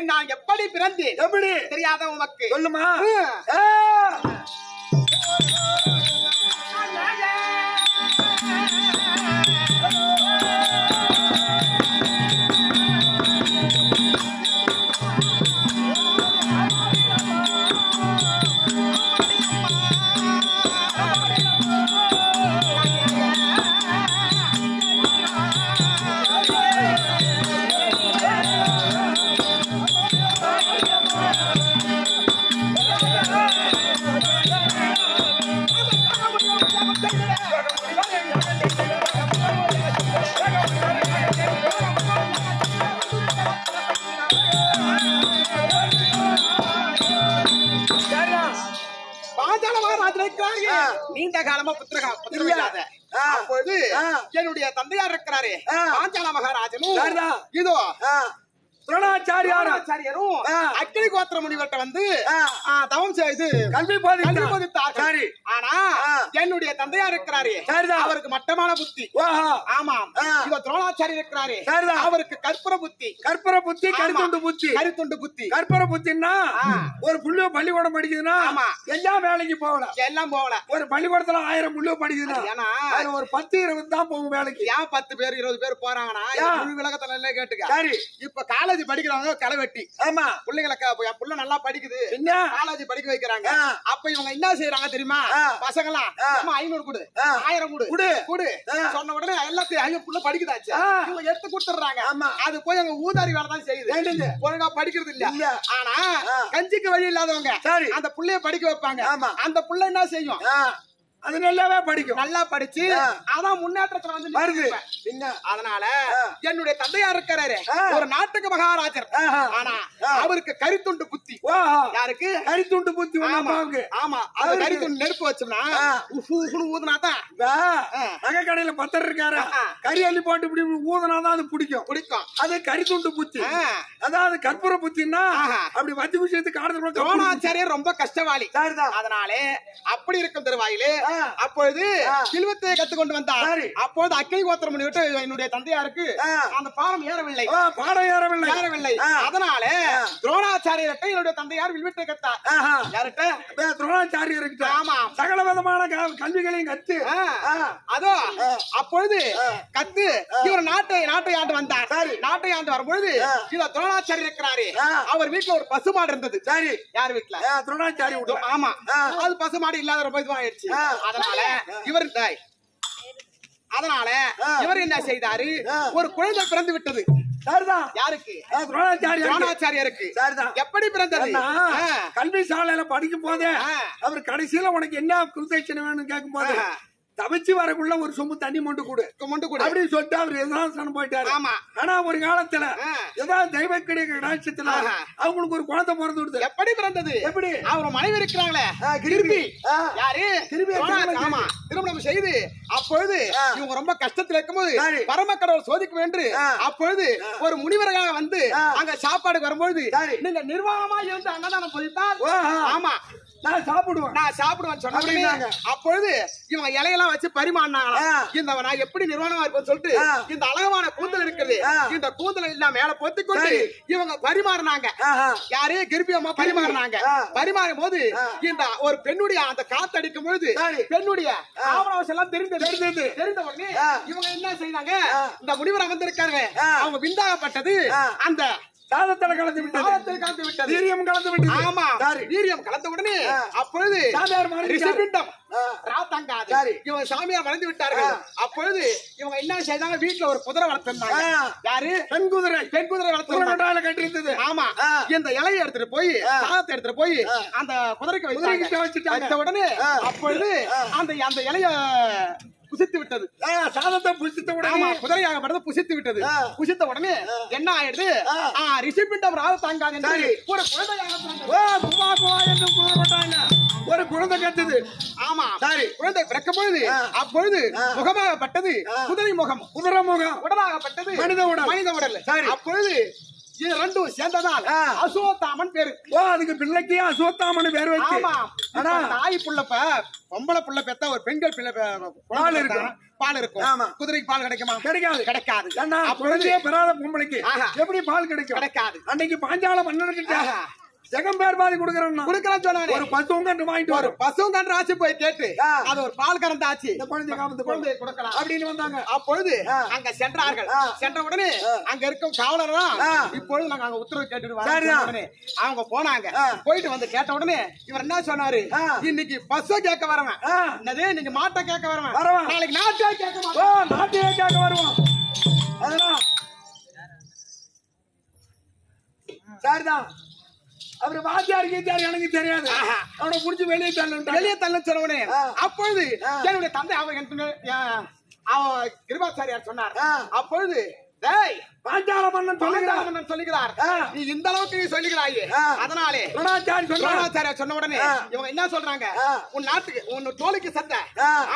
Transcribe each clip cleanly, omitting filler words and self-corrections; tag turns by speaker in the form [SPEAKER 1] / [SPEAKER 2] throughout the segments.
[SPEAKER 1] நான் எப்படி பிறந்தேன் எப்படி தெரியாத உனக்கு சொல்லுமா? நீண்ட காலமா புத்திரம் இல்லாத அப்பொழுது என்னுடைய தந்தையார் இருக்கிறாரே பாஞ்சால மகாராஜனும் இதோ துரோணாச்சாரியாரும் அக்கினி கோத்திர முனிவர்கிட்ட வந்து தவம் செய்து கல்வி போதித்தார். ஆனா என்னுடைய தந்தையார் இருக்கிறாரே அவருக்கு மட்டமான புத்தி. ஆமாம், இவ துரோணாச்சாரி இருக்கிறாரே அவருக்கு கற்பூர புத்தி. கற்பூர புத்தி, கருத்துண்டு புத்தி. கருத்துண்டு புத்தி, கற்பூர புத்தின்னா ஒரு புள்ளு பள்ளிக்கூடம் படிக்குதுன்னா எல்லாம் வேலைக்கு போகல, எல்லாம் போகல. ஒரு பள்ளிக்கூடத்துல 1000 புள்ளு படிக்குதுன்னா ஏன்னா ஒரு 10-20 தான் போகும் வேலைக்கு. ஏன் 10 பேர் 20 பேர் போறாங்கன்னா விலகத்துல கேட்டுக்க. சரி, இப்ப காலேஜ் படிக்கிறாங்க களைவெட்டி. ஆமா, பிள்ளைங்களுக்கு புள்ள நல்லா படிக்குது, காலேஜ் படிக்க வைக்கிறாங்க. அப்ப இவங்க என்ன செய்யறாங்க தெரியுமா? பசங்க எல்லாம் 500 கொடு, 1000 கொடு கொடு சொன்ன உடனே எல்லாத்தையும் 500 புள்ள படிக்குதாச்சு இவங்க எடுத்து கொடுத்துறாங்க. அது போய் அவங்க ஊதாரி வேலை தான் செய்யுது, ஒழுங்கா படிக்கிறது இல்ல. ஆனா கஞ்சிக்கு வழி இல்லாதவங்க அந்த புள்ளைய படிக்க வைப்பாங்க. அந்த புள்ள என்ன செய்யும்? அது நல்லாவே படிக்கும், நல்லா படிச்சு அதான் முன்னேற்றத்துல வந்து வருது. அதனால என்னுடைய தந்தையார் இருக்கிறாரு ஒரு நாட்டுக்கு மகாராஜர். ஆனா அவருக்கு கரித்துண்டு புத்தி. யாருக்கு கரித்துண்டு புத்தி? ஆமா, அது கரித்துண்டு நெருப்பு வச்சோம்னா ஊதுனாதான் நகை கடையில பத்தர் இருக்காரு கறி அள்ளி போட்டு இப்படி ஊதுனாதான் அது பிடிக்கும் பிடிக்கும். அது கரித்துண்டு புத்தி. அதாவது கற்பூர புத்தின்னா அப்படி வத்தி விஷயத்து காடுறது. துரோணாச்சாரியர் ரொம்ப கஷ்டவாளி. அதனால அப்படி இருக்கும் தருவாயிலே அப்பொழுது சில்வத்தை கத்துக்கொண்டு வந்தார். அப்போது அக்கினி கோத்திர முனிவர்கிட்ட என்னுடைய தந்தையாருக்கு அந்த பாடம் ஏறவில்லை, பாடம் ஏறவில்லை. அதனால துரோணாச்சாரியர்கிட்ட என்னுடைய தந்தையார் வில்வித்தை கத்தார். யார்கிட்ட? துரோணாச்சாரியர்கிட்ட. ஆமா, சகல விதமான கல்விகளையும் கத்து. அதோ அப்பொழுது கத்து இவர் நாட்டை ஆண்டு வந்தார். நாட்டை ஆண்டு வரும்பொழுது இவர் துரோணாச்சாரியர் இருக்கிறாரு. அவர் வீட்டுல ஒரு பசுமாடு இருந்தது. சரி, யார் வீட்டுல? துரோணாச்சாரி வீட்டுல. ஆமா, அது பசுமாடு இல்லாத ரொம்ப இதுவாயிடுச்சு. அதனால இவர் என்ன செய்தாரு? ஒரு குழந்தை பிறந்து விட்டது. யாருக்கு? துரோணாச்சாரியருக்கு. எப்படி பிறந்தது?
[SPEAKER 2] கல்வி சாலையில படிக்கும் போதே அவர் கடைசியில உனக்கு என்ன குருதட்சணை வேணும்னு கேட்கும் போது தவிச்சு வரக்குள்ள ஒரு சொம்பு தண்ணி மொண்டு கொடு அப்படின்னு சொல்லிட்டு அவர் எதிராசனம் போயிட்டாரு. ஆனா ஒரு காலத்துல ஏதாவது தெய்வ கிடைச்சத்துல அவங்களுக்கு ஒரு குழந்தை பிறந்து விடுது. எப்படி பிறந்தது? எப்படி
[SPEAKER 1] அவர் மனைவி இருக்கிறாங்களே கிருபி, யாரு? திருமணம் செய்து அப்பொழுது இவங்க ரொம்ப கஷ்டத்துல இருக்கும்போது பரமக்கடவுள் சோதிக்க வேண்டும். அப்பொழுது ஒரு முனிவராக வந்து அங்க சாப்பாடு வரும்போது நீங்க நிர்வாகமா இருந்து அன்னதானம் போதித்தால் ஆமா
[SPEAKER 2] நான் சாப்பிடுவேன்
[SPEAKER 1] சொன்னாங்க. அப்பொழுது இவங்க இலையெல்லாம் வச்சு பரிமாறினாங்க. இந்த நான் எப்படி நிர்வாணமா இருப்பேன்னு சொல்லிட்டு இந்த அழகான கூந்தல் இருக்குது, இந்த கூந்தல் எல்லாம் மேல பொத்தி கொண்டு இவங்க பரிமாறினாங்க. யாரே கிருபி அம்மா பரிமாறினாங்க. பரிமாறும் போது இந்த ஒரு பெண்ணுடைய அந்த காத்தடிக்கும் பொழுது பெண்ணுடைய ஆவணாவசம் எல்லாம் தெரிந்த உடனே இவங்க என்ன செய்தாங்க, இந்த முனிவர் அமர்ந்திருக்காங்க அவங்க விந்தாகப்பட்டது அந்த
[SPEAKER 2] சாதத்தில் கலந்து விட்டது, வீரியம் கலந்து விட்டது.
[SPEAKER 1] ஆமா, வீரியம் கலந்த உடனே அப்பொழுது இவங்க சாமியார் மறைந்து விட்டார்கள். அப்பொழுது இவங்க என்ன செய்தாங்க, வீட்டுல ஒரு குதிரை வளர்த்திருந்தாங்க. யாரு? பெண் குதிரை வளர்த்து கட்டிருந்தது. ஆமா, இந்த இலையை எடுத்துட்டு போய் சாதத்தை எடுத்துட்டு போய் அந்த குதிரைக்கு வச்சுட்டாங்க. உடனே அப்பொழுது அந்த இலைய புசித்து விட்டது.
[SPEAKER 2] சாதத்தை புசித்த உடனே
[SPEAKER 1] குதிரையாகப்பட்டது புசித்து விட்டது. புசித்த உடனே என்ன ஆயிடுது, ரிஷிபிண்டம் ராவ தாங்காங்க ஒரு
[SPEAKER 2] ஒரு குழந்தை கத்துது.
[SPEAKER 1] ஆமா, சரி, குழந்தை பிறக்கும் பொழுது அப்பொழுது முகமாகப்பட்டது குதிரை முகம், உடலாகப்பட்டது மனித உடல். சரி, அப்பொழுது இது ரெண்டும் சேர்ந்ததால் அசோத்தாமன் பேரு.
[SPEAKER 2] அதுக்கு பிள்ளைக்கு அசோத்தாமன் பேரு வச்சு.
[SPEAKER 1] ஆனா தாய் புள்ளப்ப பொம்பளை புள்ள பெத்தா ஒரு பெண்கள் பிள்ளை பால் இருக்கும். குதிரைக்கு பால் கிடைக்குமா? கிடைக்காது.
[SPEAKER 2] குழந்தையே பெறாத பொம்பளைக்கு எப்படி பால் கிடைக்காது? அன்னைக்கு பாஞ்சால மன்னர்கிட்ட ஜெகம் பேர் பாதி கொடுக்கறேன்னு சொன்னாரு. ஒரு பசுங்கன்று வாங்கிட்டு வரும்.
[SPEAKER 1] பசுங்கன்று ஆச்சு போய் கேட்டு அது ஒரு பால் கறந்த ஆச்சு,
[SPEAKER 2] இந்த குழந்தை கொடுக்கலாம் அப்படின்னு வந்தாங்க.
[SPEAKER 1] அப்பொழுது அங்க சென்றார்கள். சென்ற உடனே அங்க இருக்கும் காவலரும் இப்பொழுது நாங்க அங்க உத்தரவு கேட்டு அவங்க போனாங்க. போயிட்டு வந்து கேட்ட உடனே இவர் என்ன சொன்னாரு, இன்னைக்கு பசு கேட்க வரவன், என்னது இன்னைக்கு மாட்டை கேட்க வரவன், நாளைக்கு நாட்டே கேட்க வருவான்.
[SPEAKER 2] அதெல்லாம் சரிதான். அவரு வாத்தியார் எனக்கு தெரியாது. அவனை புடிச்சு வெளியே
[SPEAKER 1] தள்ள சொன்னவனே அப்பொழுது என்னுடைய தந்தை அவன் கிருபாச்சாரியார் சொன்னார். அப்பொழுது
[SPEAKER 2] பாஞ்சால மன்னன்
[SPEAKER 1] சொல்லுகிறார், நீ இந்த அளவுக்கு சொல்லுகிறாயே, அதனாலே துரோணாச்சாரியார் சொன்ன உடனே இவங்க என்ன சொல்றாங்க, உன் நாட்டுக்கு உன் தோலுக்கு சத்த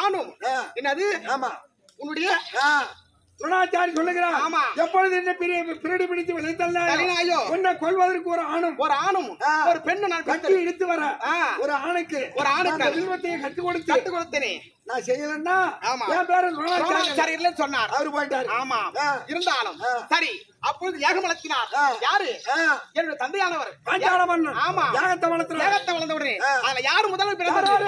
[SPEAKER 1] ஆணும் என்னது, உன்னுடைய
[SPEAKER 2] துரோணாச்சாரி சொல்லுகிறார். எப்பொழுது என்ன பிரடி பிடித்து விளைத்தல்லையோ உன்னை கொல்வதற்கு ஒரு ஆணும்
[SPEAKER 1] ஒரு பெண்ணு நான்
[SPEAKER 2] கட்டி இழுத்து வர ஒரு ஆணுக்கு வில்வத்தையை கற்றுக் கொடுத்தேனே நான் செய்யலன்னா என் பேரு துரோணாச்சாரியர்ல சொன்னார். அவரு போயிட்டாரு. ஆமா, இருந்தாலும் சரி. அப்பொழுது யாகம் வளர்த்தினார். யாரு? என்னுடைய தந்தையானவர் பாஞ்சால மன்னன். ஆமா, யாகத்தை வளர்த்த உடனே அதுல யாரு முதல்ல பிறந்தாரு?